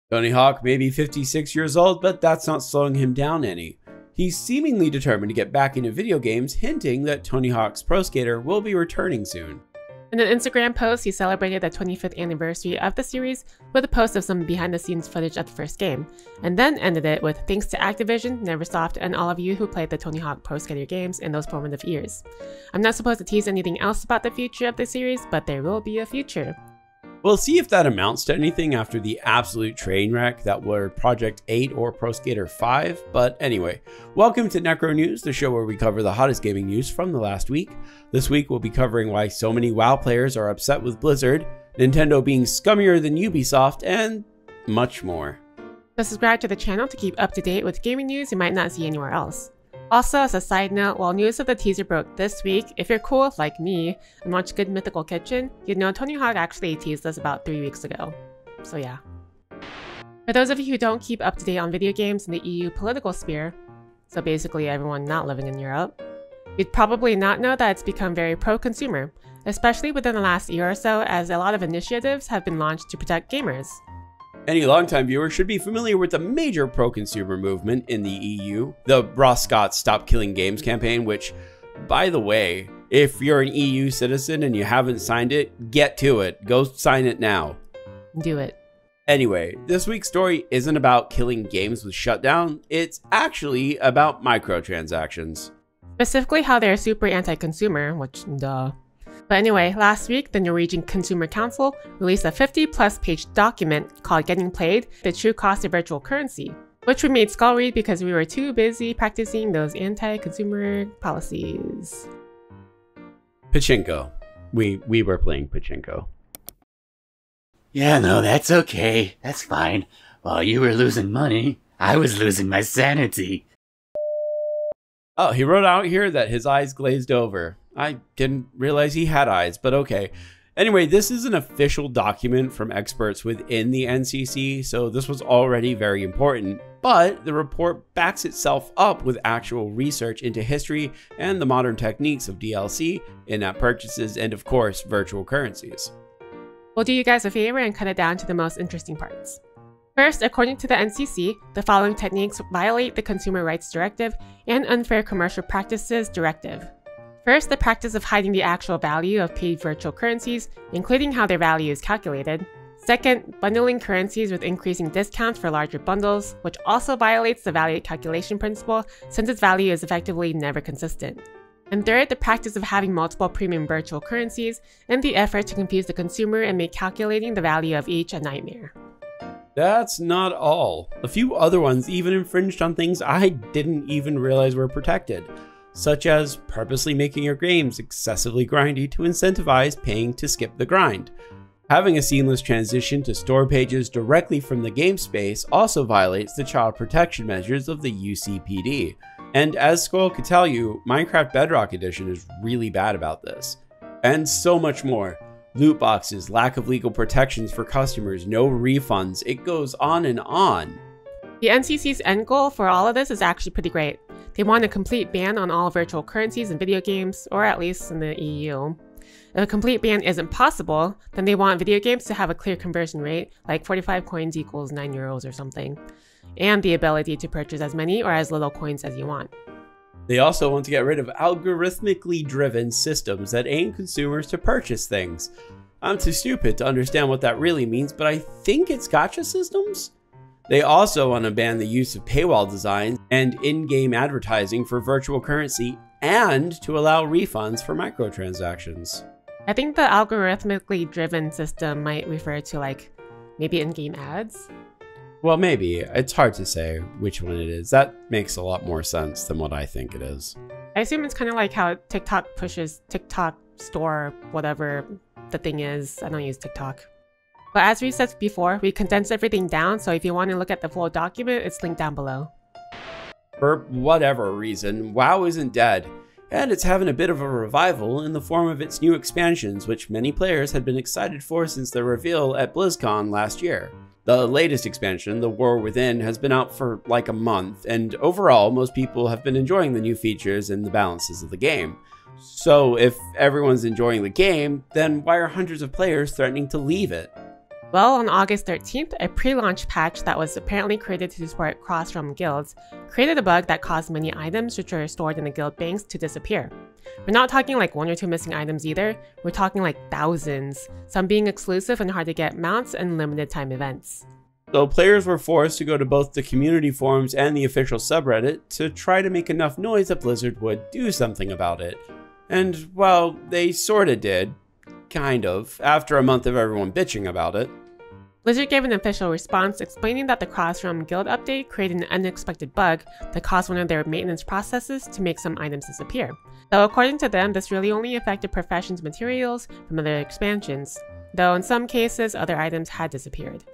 Tony Hawk may be 56 years old, but that's not slowing him down any. He's seemingly determined to get back into video games, hinting that Tony Hawk's Pro Skater will be returning soon. In an Instagram post, he celebrated the 25th anniversary of the series with a post of some behind-the-scenes footage of the first game, and then ended it with thanks to Activision, Neversoft, and all of you who played the Tony Hawk Pro Skater games in those formative years. I'm not supposed to tease anything else about the future of the series, but there will be a future. We'll see if that amounts to anything after the absolute train wreck that were Project 8 or Pro Skater 5, but anyway, welcome to Necro News, the show where we cover the hottest gaming news from the last week. This week we'll be covering why so many WoW players are upset with Blizzard, Nintendo being scummier than Ubisoft, and much more. So subscribe to the channel to keep up to date with gaming news you might not see anywhere else. Also, as a side note, while news of the teaser broke this week, if you're cool like me and watch good Mythical Kitchen, you'd know Tony Hawk actually teased us about 3 weeks ago. So yeah. For those of you who don't keep up to date on video games in the EU political sphere, so basically everyone not living in Europe, you'd probably not know that it's become very pro-consumer, especially within the last year or so, as a lot of initiatives have been launched to protect gamers. Any longtime viewer should be familiar with the major pro-consumer movement in the EU, the Ross Scott's Stop Killing Games campaign, which, by the way, if you're an EU citizen and you haven't signed it, get to it. Go sign it now. Do it. Anyway, this week's story isn't about killing games with shutdown, it's actually about microtransactions. Specifically how they're super anti-consumer, which duh. But anyway, last week, the Norwegian Consumer Council released a 50-plus page document called Getting Played, the True Cost of Virtual Currency, which we made skull read because we were too busy practicing those anti-consumer policies. Pachinko. We were playing pachinko. Yeah, no, that's okay. That's fine. While you were losing money, I was losing my sanity. Oh, he wrote out here that his eyes glazed over. I didn't realize he had eyes, but okay. Anyway, this is an official document from experts within the NCC, so this was already very important, but the report backs itself up with actual research into history and the modern techniques of DLC, in-app purchases, and of course, virtual currencies. We'll do you guys a favor and cut it down to the most interesting parts. First, according to the NCC, the following techniques violate the Consumer Rights Directive and Unfair Commercial Practices Directive. First, the practice of hiding the actual value of paid virtual currencies, including how their value is calculated. Second, bundling currencies with increasing discounts for larger bundles, which also violates the value calculation principle since its value is effectively never consistent. And third, the practice of having multiple premium virtual currencies and the effort to confuse the consumer and make calculating the value of each a nightmare. That's not all. A few other ones even infringed on things I didn't even realize were protected, such as purposely making your games excessively grindy to incentivize paying to skip the grind. Having a seamless transition to store pages directly from the game space also violates the child protection measures of the UCPD. And as Skull could tell you, Minecraft Bedrock Edition is really bad about this. And so much more. Loot boxes, lack of legal protections for customers, no refunds, it goes on and on. The NCC's end goal for all of this is actually pretty great. They want a complete ban on all virtual currencies in video games, or at least in the EU. If a complete ban isn't possible, then they want video games to have a clear conversion rate, like 45 coins equals 9 euros or something, and the ability to purchase as many or as little coins as you want. They also want to get rid of algorithmically driven systems that aim consumers to purchase things. I'm too stupid to understand what that really means, but I think it's gacha systems? They also want to ban the use of paywall designs and in-game advertising for virtual currency and to allow refunds for microtransactions. I think the algorithmically driven system might refer to like maybe in-game ads? Well, maybe. It's hard to say which one it is. That makes a lot more sense than what I think it is. I assume it's kind of like how TikTok pushes TikTok store, whatever the thing is. I don't use TikTok. But as we said before, we condensed everything down, so if you want to look at the full document, it's linked down below. For whatever reason, WoW isn't dead, and it's having a bit of a revival in the form of its new expansions, which many players had been excited for since their reveal at BlizzCon last year. The latest expansion, The War Within, has been out for like a month, and overall, most people have been enjoying the new features and the balances of the game. So if everyone's enjoying the game, then why are hundreds of players threatening to leave it? Well, on August 13th, a pre-launch patch that was apparently created to support cross-realm guilds created a bug that caused many items which are stored in the guild banks to disappear. We're not talking like 1 or 2 missing items either, we're talking like thousands, some being exclusive and hard to get mounts and limited time events. So players were forced to go to both the community forums and the official subreddit to try to make enough noise that Blizzard would do something about it. And, well, they sorta did. Kind of, after a month of everyone bitching about it. Blizzard gave an official response explaining that the Cross-Realm Guild update created an unexpected bug that caused one of their maintenance processes to make some items disappear. Though according to them, this really only affected Professions materials from other expansions, though in some cases other items had disappeared.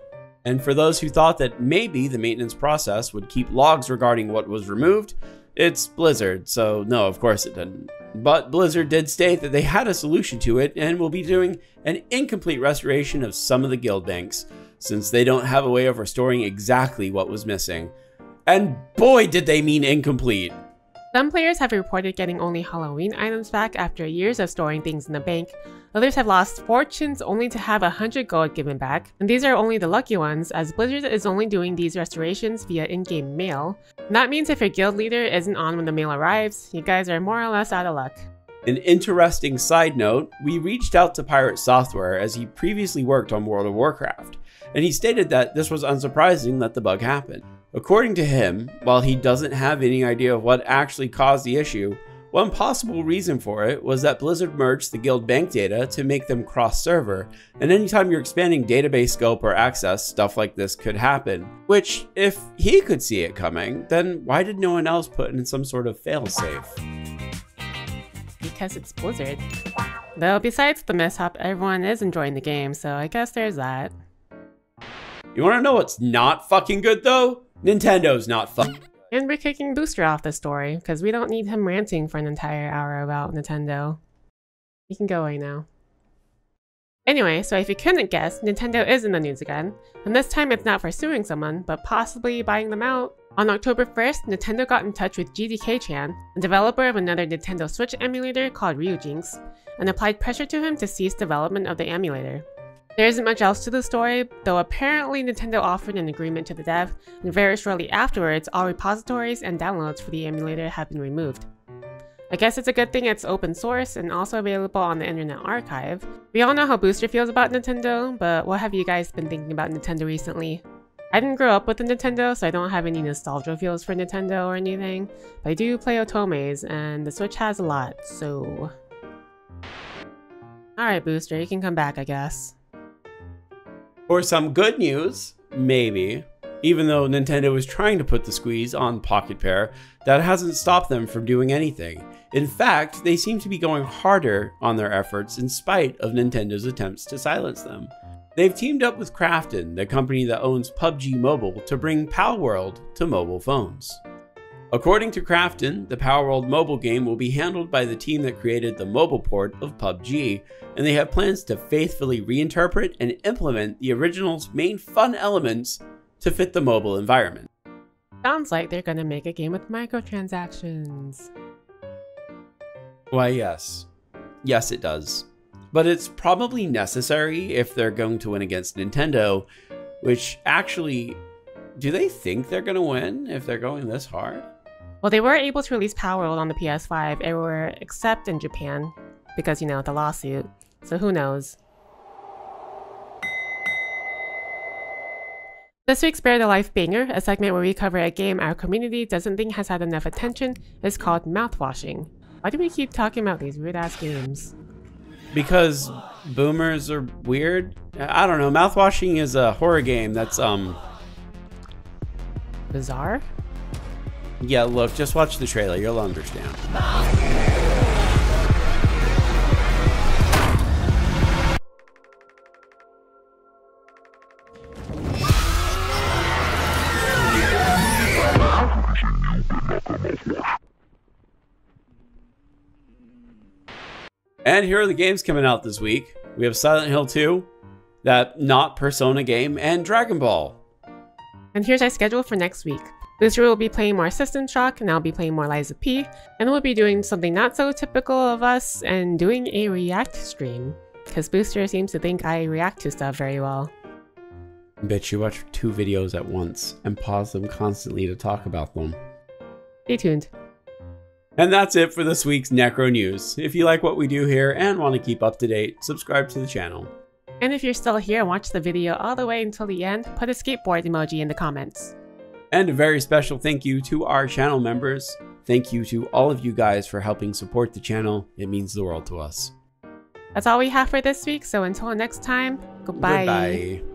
And for those who thought that maybe the maintenance process would keep logs regarding what was removed, it's Blizzard, so no, of course it didn't. But Blizzard did state that they had a solution to it and will be doing an incomplete restoration of some of the guild banks, since they don't have a way of restoring exactly what was missing. And boy did they mean incomplete! Some players have reported getting only Halloween items back after years of storing things in the bank. Others have lost fortunes only to have 100 gold given back, and these are only the lucky ones, as Blizzard is only doing these restorations via in-game mail. And that means if your guild leader isn't on when the mail arrives, you guys are more or less out of luck. An interesting side note, we reached out to Piratesoftware as he previously worked on World of Warcraft, and he stated that this was unsurprising that the bug happened. According to him, while he doesn't have any idea of what actually caused the issue, one possible reason for it was that Blizzard merged the guild bank data to make them cross-server, and anytime you're expanding database scope or access, stuff like this could happen. Which, if he could see it coming, then why did no one else put in some sort of failsafe? Because it's Blizzard. Though besides the mishap, everyone is enjoying the game, so I guess there's that. You wanna know what's not fucking good though? Nintendo's not fucking good. And we're kicking Booster off the story, because we don't need him ranting for an entire hour about Nintendo. You can go away now. Anyway, so if you couldn't guess, Nintendo is in the news again, and this time it's not for suing someone, but possibly buying them out. On October 1st, Nintendo got in touch with GDK-chan, a developer of another Nintendo Switch emulator called Ryujinx, and applied pressure to him to cease development of the emulator. There isn't much else to the story, though apparently Nintendo offered an agreement to the dev, and very shortly afterwards, all repositories and downloads for the emulator have been removed. I guess it's a good thing it's open source and also available on the Internet Archive. We all know how Booster feels about Nintendo, but what have you guys been thinking about Nintendo recently? I didn't grow up with a Nintendo, so I don't have any nostalgia feels for Nintendo or anything, but I do play Otomes, and the Switch has a lot, so... Alright Booster, you can come back I guess. For some good news, maybe, even though Nintendo is trying to put the squeeze on Pocket Pair, that hasn't stopped them from doing anything. In fact, they seem to be going harder on their efforts in spite of Nintendo's attempts to silence them. They've teamed up with Krafton, the company that owns PUBG Mobile, to bring Palworld to mobile phones. According to Krafton, the Palworld mobile game will be handled by the team that created the mobile port of PUBG, and they have plans to faithfully reinterpret and implement the original's main fun elements to fit the mobile environment. Sounds like they're gonna make a game with microtransactions. Why, yes. Yes, it does. But it's probably necessary if they're going to win against Nintendo, which actually, do they think they're gonna win if they're going this hard? Well, they were able to release Palworld on the PS5 everywhere except in Japan, because, you know, the lawsuit, so who knows. This week's Bear the Life Banger, a segment where we cover a game our community doesn't think has had enough attention, is called Mouthwashing. Why do we keep talking about these weird-ass games? Because boomers are weird? I don't know, Mouthwashing is a horror game that's, Bizarre? Yeah, look, just watch the trailer, you'll understand. And here are the games coming out this week. We have Silent Hill 2, that not Persona game, and Dragon Ball. And here's our schedule for next week. Booster will be playing more System Shock, and I'll be playing more Liza P, and we'll be doing something not so typical of us and doing a react stream, because Booster seems to think I react to stuff very well. Bet you watch 2 videos at once and pause them constantly to talk about them. Stay tuned. And that's it for this week's Necro News. If you like what we do here and want to keep up to date, subscribe to the channel. And if you're still here and watch the video all the way until the end, put a skateboard emoji in the comments. And a very special thank you to our channel members. Thank you to all of you guys for helping support the channel. It means the world to us. That's all we have for this week, so until next time, goodbye. Goodbye.